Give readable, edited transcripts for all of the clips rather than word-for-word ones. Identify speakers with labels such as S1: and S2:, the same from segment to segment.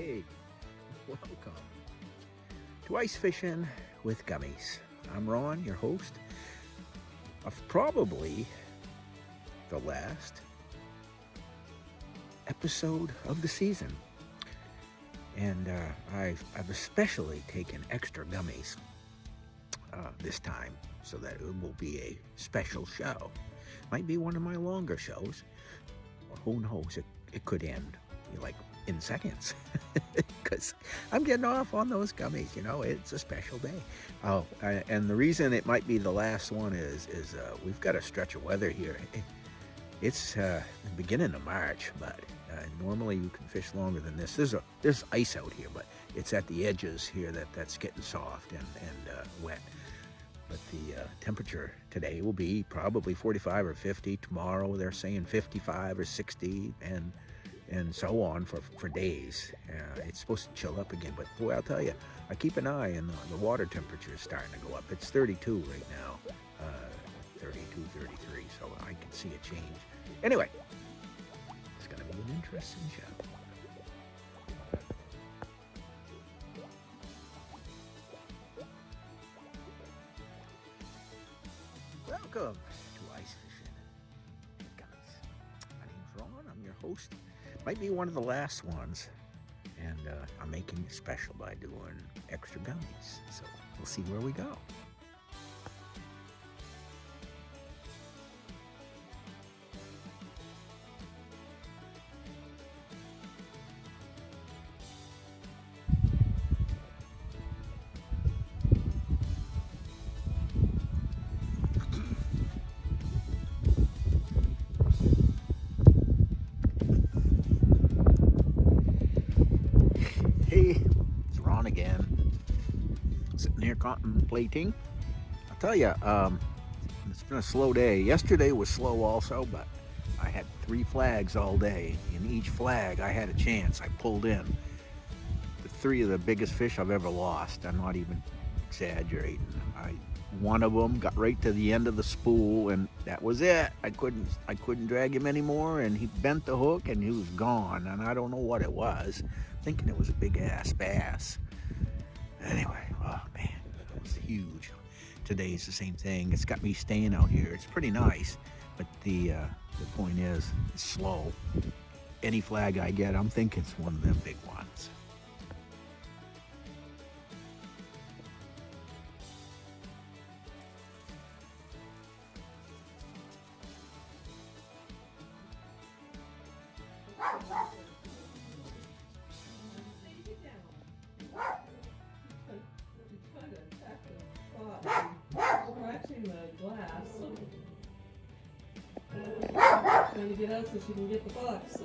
S1: Hey, welcome to Ice Fishing with Gummies. I'm Ron, your host of probably the last episode of the season. And I've especially taken extra gummies this time so that it will be a special show. Might be one of my longer shows, or who knows, it could end like in seconds because I'm getting off on those gummies. It's a special day. And the reason it might be the last one is we've got a stretch of weather here. It's the beginning of March, but normally you can fish longer than this. There's ice out here, but it's at the edges here that's getting soft and wet. But the temperature today will be probably 45 or 50. Tomorrow they're saying 55 or 60, and so on for days. It's supposed to chill up again, but boy, I'll tell you, I keep an eye on the water temperature is starting to go up. It's 32 right now, 32, 33, so I can see a change. Anyway, it's going to be an interesting show. Welcome to Ice Fishing with Gummies. My name's Ron, I'm your host. Might be one of the last ones, and I'm making it special by doing extra gummies, so we'll see where we go. Hey, it's Ron again, sitting here contemplating. I'll tell you, it's been a slow day. Yesterday was slow also, but I had 3 flags all day. In each flag, I had a chance. I pulled in 3 of the biggest fish I've ever lost. I'm not even exaggerating. One of them got right to the end of the spool, and that was it. I couldn't drag him anymore, and he bent the hook, and he was gone. And I don't know what it was. Thinking it was a big ass bass. Anyway, oh man, it was huge. Today's the same thing. It's got me staying out here. It's pretty nice, but the point is, it's slow. Any flag I get, I'm thinking it's one of them big ones.
S2: Scratching the glass. Trying to get out so she can get the box.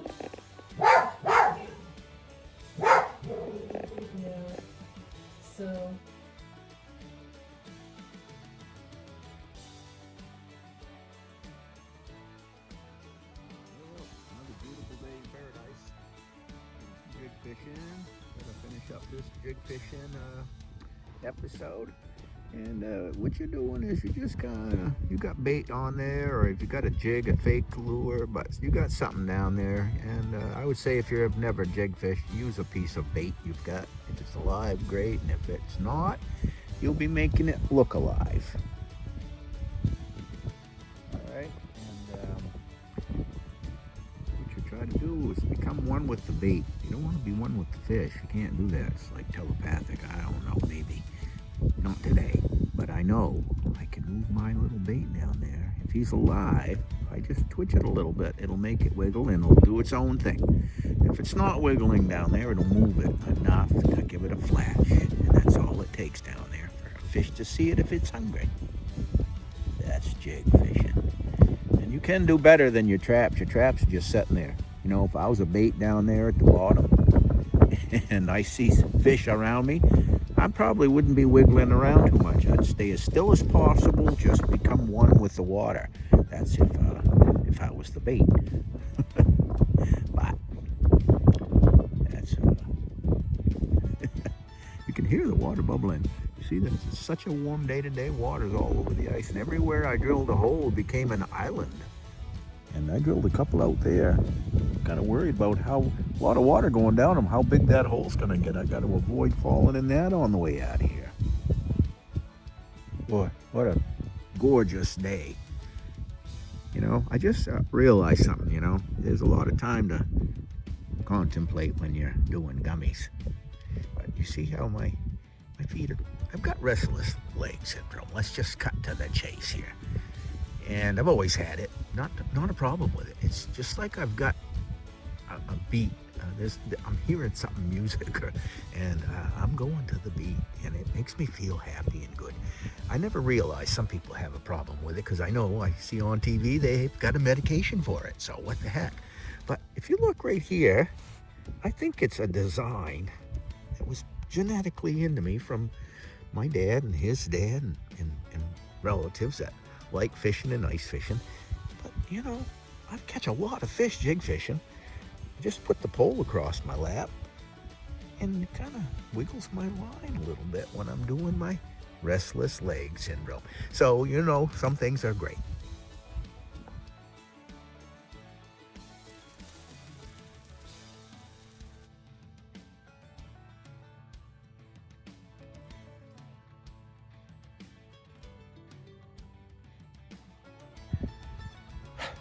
S2: Yeah. So.
S1: Another beautiful day in paradise. Jig fishing. Gotta finish up this jig fishing episode. And what you're doing is you got bait on there, or if you got a jig, a fake lure, but you got something down there. And I would say if you've never jig fished, use a piece of bait you've got. If it's alive, great, and if it's not, you'll be making it look alive. All right, and what you try to do is become one with the bait. You don't want to be one with the fish. You can't do that. It's like telepathic. I don't know, maybe. Not today, but I know I can move my little bait down there. If he's alive, I just twitch it a little bit. It'll make it wiggle and it'll do its own thing. If it's not wiggling down there, it'll move it enough to give it a flash. And that's all it takes down there for a fish to see it if it's hungry. That's jig fishing. And you can do better than your traps. Your traps are just sitting there. If I was a bait down there at the bottom and I see fish around me, I probably wouldn't be wiggling around too much. I'd stay as still as possible, just become one with the water. That's if I was the bait. But that's you can hear the water bubbling. You see that it's such a warm day today. Water's all over the ice, and everywhere I drilled a hole became an island. And I drilled a couple out there. Kind of worried about how a lot of water going down them, how big that hole's going to get. I got to avoid falling in that on the way out of here. Boy, what a gorgeous day. You know, I just realized something, you know. There's a lot of time to contemplate when you're doing gummies. But you see how my feet are, I've got restless leg syndrome. Let's just cut to the chase here. And I've always had it, not a problem with it. It's just like I've got a beat. I'm hearing something music, and I'm going to the beat, and it makes me feel happy and good. I never realized some people have a problem with it, because I know I see on TV they've got a medication for it. So what the heck? But if you look right here, I think it's a design that was genetically into me from my dad and his dad and relatives that like fishing and ice fishing. But you know, I catch a lot of fish jig fishing. I just put the pole across my lap and it kind of wiggles my line a little bit when I'm doing my restless leg syndrome. So, you know, some things are great.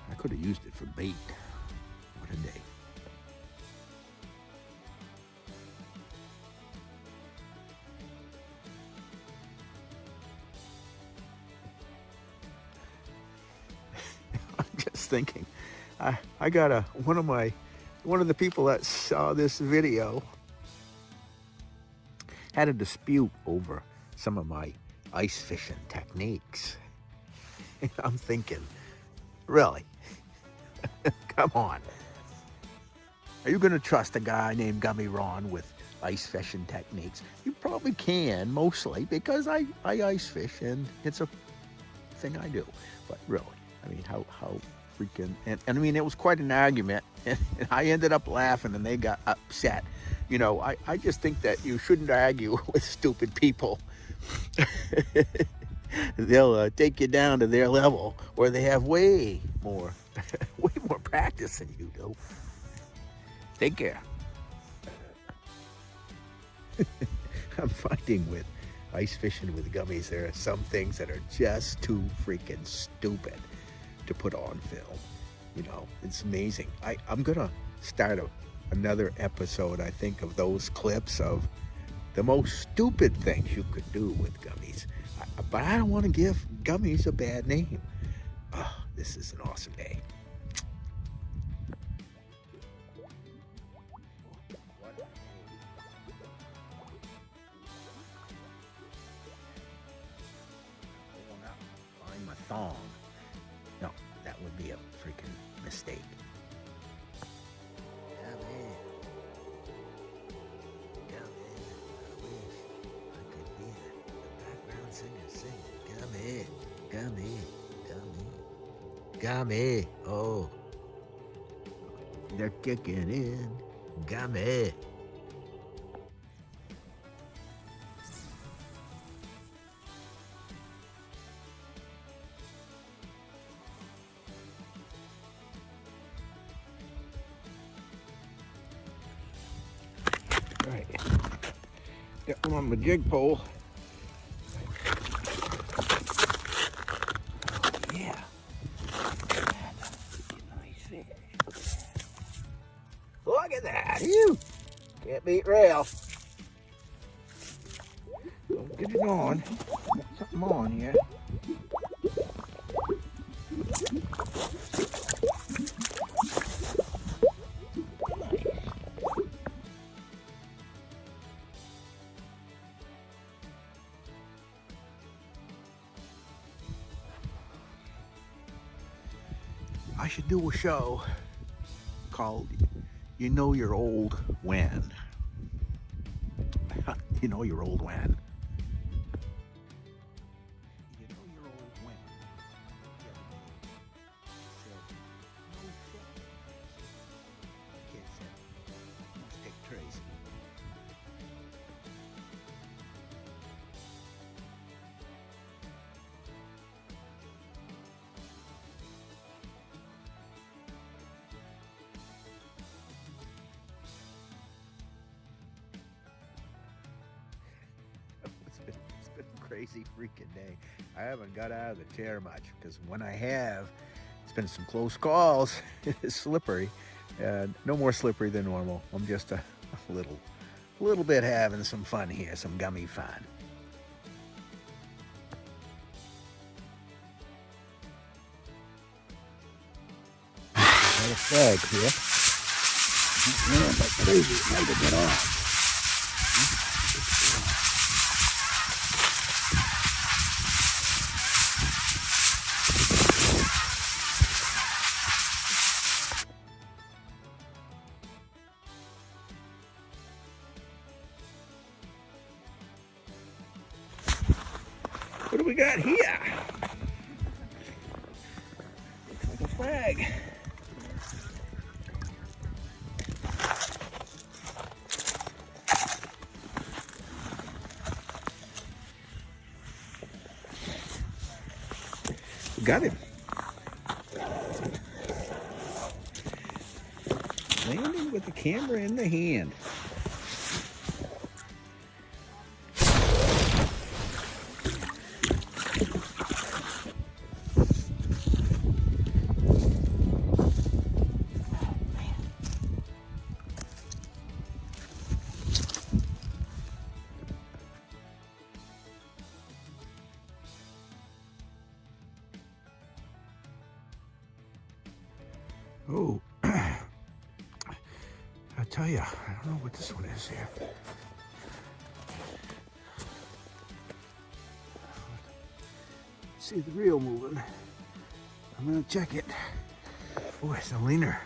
S1: I could have used it for bait. What a day. I'm just thinking, I got one of the people that saw this video had a dispute over some of my ice fishing techniques. I'm thinking, really? Come on. Are you going to trust a guy named Gummy Ron with ice fishing techniques? You probably can, mostly, because I ice fish, and it's a thing I do. But really, I mean, how freaking... And I mean, it was quite an argument, and I ended up laughing, and they got upset. You know, I just think that you shouldn't argue with stupid people. They'll take you down to their level, where they have way more practice than you do. Take care. I'm finding with ice fishing with gummies, there are some things that are just too freaking stupid to put on film. You know, it's amazing. I'm gonna start another episode, I think, of those clips of the most stupid things you could do with gummies. But I don't want to give gummies a bad name. Oh, this is an awesome day. Find my thong. No, that would be a freaking mistake. Gummy. Oh, they're kicking in. Gummy. All right. Got one on my jig pole. Yeah. Look at that. You can't beat rail. Don't get it on. Got something on here. I should do a show called You Know You're Old When. You know you're old when. You know you're old when. Kid said, stick Tracy. crazy freaking day. I haven't got out of the chair much because when I have, it's been some close calls. It's slippery. No more slippery than normal. I'm just a little bit having some fun here, some gummy fun. Got a flag here. He's running like crazy, trying to get off. What do we got here? Looks like a flag. We got him. Landing with the camera in the hand. Oh, I tell you, I don't know what this one is here. See the reel moving. I'm gonna check it. Oh, it's a leaner.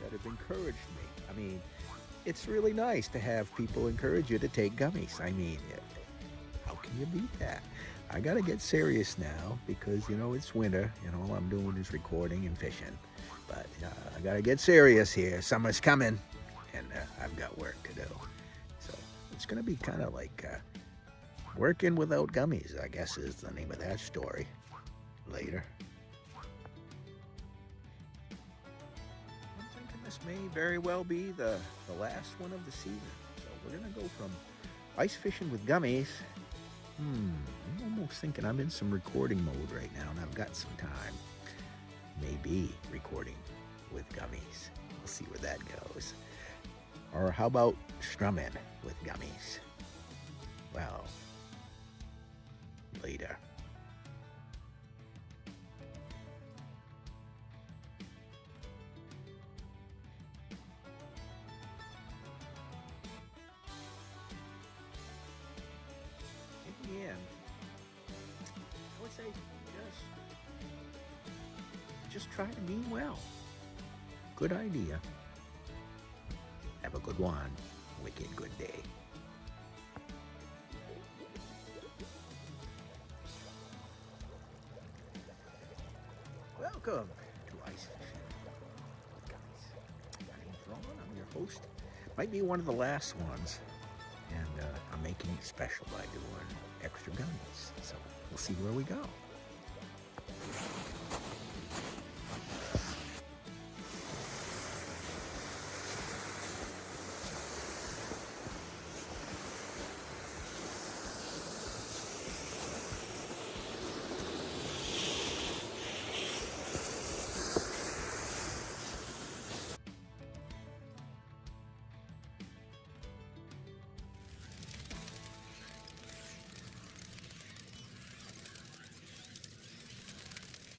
S1: That have encouraged me. I mean, it's really nice to have people encourage you to take gummies. I mean, how can you beat that? I gotta get serious now because, you know, it's winter and all I'm doing is recording and fishing. But I gotta get serious here. Summer's coming and I've got work to do. So it's gonna be kind of like working without gummies, I guess is the name of that story. Later. This may very well be the last one of the season. So we're gonna go from ice fishing with gummies. I'm almost thinking I'm in some recording mode right now and I've got some time. Maybe recording with gummies. We'll see where that goes. Or how about strumming with gummies? Well, later. In, I would say just try to mean well. Good idea. Have a good one. Wicked good day. Welcome to Ice Fishing with Gummies. My name's Ron. I'm your host. Might be one of the last ones. And I'm making it special by doing extra gummies. So we'll see where we go.